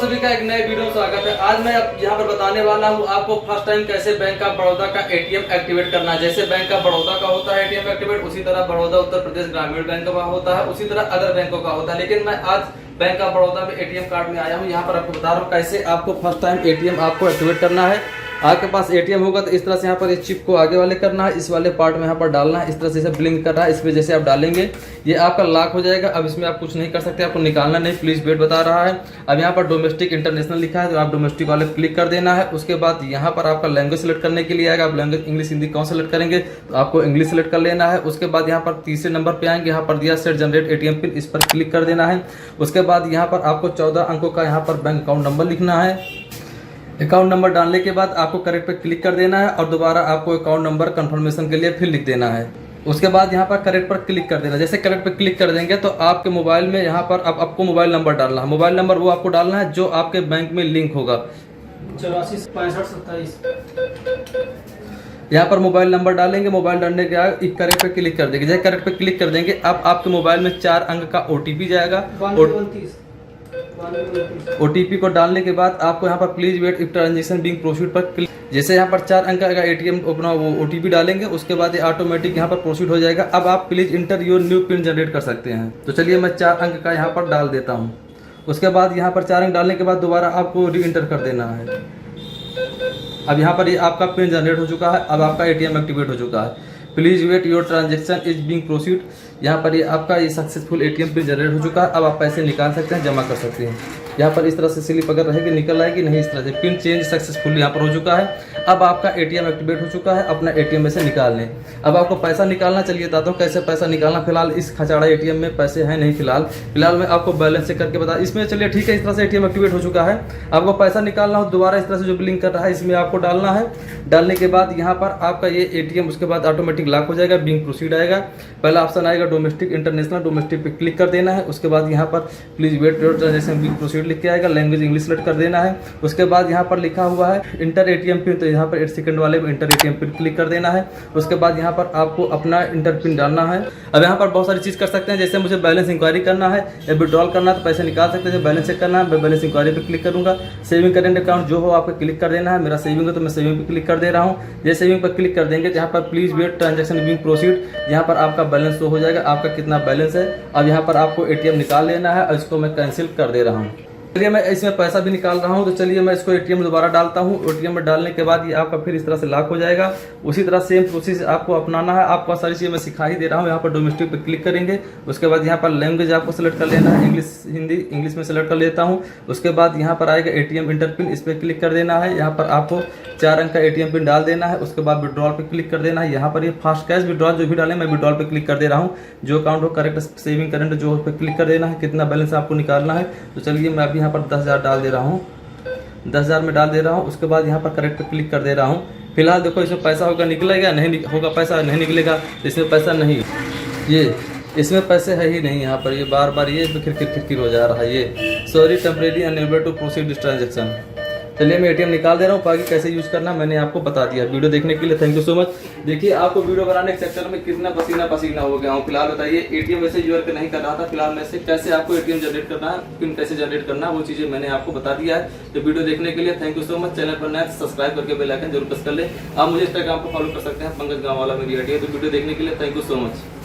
सभी का एक नए वीडियो में स्वागत है। आज मैं यहाँ पर बताने वाला हूँ आपको फर्स्ट टाइम कैसे बैंक ऑफ बड़ौदा का एटीएम एक्टिवेट करना है। जैसे बैंक ऑफ बड़ौदा का होता है एटीएम एक्टिवेट, उसी तरह बड़ौदा उत्तर प्रदेश ग्रामीण बैंक का होता है, उसी तरह अदर बैंकों का होता है। लेकिन मैं आज बैंक ऑफ बड़ौदा में एटीएम कार्ड में आया हूँ। यहाँ पर आपको बता रहा हूँ कैसे आपको फर्स्ट टाइम एटीएम आपको एक्टिवेट करना है। आपके पास एटीएम होगा तो इस तरह से यहाँ पर इस चिप को आगे वाले करना है, इस वाले पार्ट में यहाँ पर डालना है, इस तरह से इसे ब्लिंक कर रहा है। इसमें जैसे आप डालेंगे ये आपका लॉक हो जाएगा। अब इसमें आप कुछ नहीं कर सकते, आपको निकालना नहीं, प्लीज वेट बता रहा है। अब यहाँ पर डोमेस्टिक इंटरनेशनल लिखा है तो आप डोमेस्टिक वाले क्लिक कर देना है। उसके बाद यहाँ पर आपका लैंग्वेज सेलेक्ट करने के लिए आएगा। आप लैंग्वेज इंग्लिश हिंदी कौन सेलेक्ट करेंगे तो आपको इंग्लिश सेलेक्ट कर लेना है। उसके बाद यहाँ पर तीसरे नंबर पे आएंगे, यहाँ पर दिया सेट जनरेट एटीएम पिन, इस पर क्लिक कर देना है। उसके बाद यहाँ पर आपको 14 अंकों का यहाँ पर बैंक अकाउंट नंबर लिखना है। अकाउंट नंबर डालने के बाद आपको करेक्ट पे क्लिक कर देना है और दोबारा आपको अकाउंट नंबर कंफर्मेशन के लिए फिर लिख देना है। उसके बाद यहाँ पर करेक्ट पर क्लिक कर देना। जैसे करेक्ट पे क्लिक कर देंगे तो आपके मोबाइल में यहाँ पर अब आपको मोबाइल नंबर डालना है। मोबाइल नंबर वो आपको डालना है जो आपके बैंक में लिंक होगा। 84 65 27 यहाँ पर मोबाइल नंबर डालेंगे। मोबाइल डालने के बाद करेक्ट पे क्लिक कर देंगे। जैसे करेक्ट पे क्लिक कर देंगे अब आपके मोबाइल में 4 अंक का ओटीपी जाएगा। ओटीपी को डालने के बाद आपको यहाँ पर please wait if transaction being proceed पर क्लिक। जैसे यहाँ पर 4 अंक का एटीएम अपना वो ओटीपी डालेंगे उसके बाद ये ऑटोमेटिक यहाँ पर प्रोसीड हो जाएगा। अब आप please inter your new pin generate कर सकते हैं। तो चलिए मैं 4 अंक का यहाँ पर डाल देता हूँ। उसके बाद यहाँ पर 4 अंक डालने के बाद दोबारा आपको री इंटर कर देना है। अब यहाँ पर ये आपका पिन जनरेट हो चुका है। अब आपका एटीएम एक्टिवेट हो चुका है। Please wait your transaction is being proceed. यहाँ पर ये आपका ये सक्सेसफुल एटीएम पिन जनरेट हो चुका है। अब आप पैसे निकाल सकते हैं, जमा कर सकते हैं। यहाँ पर इस तरह से स्लिप अगर रहेगी निकल आएगी, नहीं इस तरह से पिन चेंज सक्सेसफुल यहाँ पर हो चुका है। अब आपका एटीएम एक्टिवेट हो चुका है। अपना एटीएम में से निकाल लें। अब आपको पैसा निकालना, चलिए बताता हूँ कैसे पैसा निकालना। फिलहाल इस खचाड़ा एटीएम में पैसे हैं नहीं। फिलहाल मैं आपको बैलेंस चेक करके बता इसमें। चलिए ठीक है, इस तरह से एटीएम एक्टिवेट हो चुका है। आपको पैसा निकालना हो दोबारा इस तरह से जो ब्लिंक कर रहा है इसमें आपको डालना है। डालने के बाद यहाँ पर आपका ये एटीएम उसके बाद ऑटोमेटिक लॉक हो जाएगा, बीइंग प्रोसीड आएगा। पहला ऑप्शन आएगा डोमेस्टिक इंटरनेशनल, डोमेस्टिक पे क्लिक कर देना है। उसके बाद यहाँ पर please wait your transaction being proceed लिख के आएगा। लैंग्वेज इंग्लिश सेलेक्ट कर देना है। उसके बाद यहाँ पर लिखा हुआ है इंटर एटीएम पिन, तो यहाँ पर 8 सेकंड वाले में इंटर एटीएम पिन क्लिक कर देना है। उसके बाद यहाँ पर आपको अपना इंटर पिन डालना है। अब यहाँ पर बहुत सारी चीज़ कर सकते हैं, जैसे मुझे बैलेंस इंक्वायरी करना है या विड्रॉल करना है तो पैसे निकाल सकते हैं। बैलेंस चेक करना है, मैं बैलेंस इंक्वायरी पे क्लिक करूँगा। सेविंग करेंट अकाउंट जो हो आपको क्लिक कर देना है। मेरा सेविंग है तो मैं सेविंग पे क्लिक कर दे रहा हूँ। जैसे सेविंग पर क्लिक कर देंगे तो यहाँ पर please wait transaction being proceed, यहाँ पर आपका बैलेंस शो हो जाएगा, आपका कितना बैलेंस है। अब यहाँ पर आपको एटीएम निकाल लेना है और इसको मैं कैंसिल कर दे रहा हूँ। चलिए मैं इसमें पैसा भी निकाल रहा हूँ, तो चलिए मैं इसको एटीएम में दोबारा डालता हूँ। एटीएम में डालने के बाद ये आपका फिर इस तरह से लॉक हो जाएगा। उसी तरह सेम प्रोसेस आपको अपनाना है। आपको सारी चीज़ें मैं सिखा ही दे रहा हूँ। यहाँ पर डोमेस्टिक पे क्लिक करेंगे। उसके बाद यहाँ पर लैंग्वेज आपको सेलेक्ट कर लेना है, इंग्लिश हिंदी, इंग्लिश में सेलेक्ट कर लेता हूँ। उसके बाद यहाँ पर आएगा एटीएम इंटर पिन, इस पर क्लिक कर देना है। यहाँ पर आपको 4 अंक का एटीएम पिन डाल देना है। उसके बाद विड्रॉल पे क्लिक कर देना है। यहाँ पर ये फास्ट कैश विड्रॉल जो भी डालें मैं विड्रॉल पे क्लिक कर दे रहा हूँ। जो अकाउंट हो करेक्ट सेविंग करेंट जो उस पर क्लिक कर देना है, कितना बैलेंस आपको निकालना है। तो चलिए मैं अभी यहाँ पर 10,000 डाल दे रहा हूँ, 10,000 में डाल दे रहा हूँ। उसके बाद यहाँ पर करेक्ट पे क्लिक कर दे रहा हूँ। फिलहाल देखो इसमें पैसा होगा निकलेगा, नहीं होगा पैसा नहीं निकलेगा। इसमें पैसा नहीं, ये इसमें पैसे है ही नहीं। यहाँ पर ये बार बार ये खिरखिर हो जा रहा है। ये sorry temporary unable to proceed this transaction. चलिए मैं एटीएम निकाल दे रहा हूँ। बाकी कैसे यूज़ करना मैंने आपको बता दिया। वीडियो देखने के लिए थैंक यू सो मच। देखिए आपको वीडियो बनाने के सेक्टर में कितना पसीना हो गया हूँ। फिलहाल बताइए एटीएम वैसे यूज नहीं कर रहा था। फिलहाल में से कैसे आपको एटीएम जनरेट करना है, पिन कैसे जनरेट करना है, वो चीज़ें मैंने आपको बता दिया है। तो वीडियो देखने के लिए thank you so much. Channel पर नया सब्सक्राइब करके बेल आइकन जरूर प्रेस कर ले। आप मुझे इंस्टाग्राम पर फॉलो कर सकते हैं, पंकज गाँव वाला मेरी आईडी है। तो वीडियो देखने के लिए थैंक यू सो मच।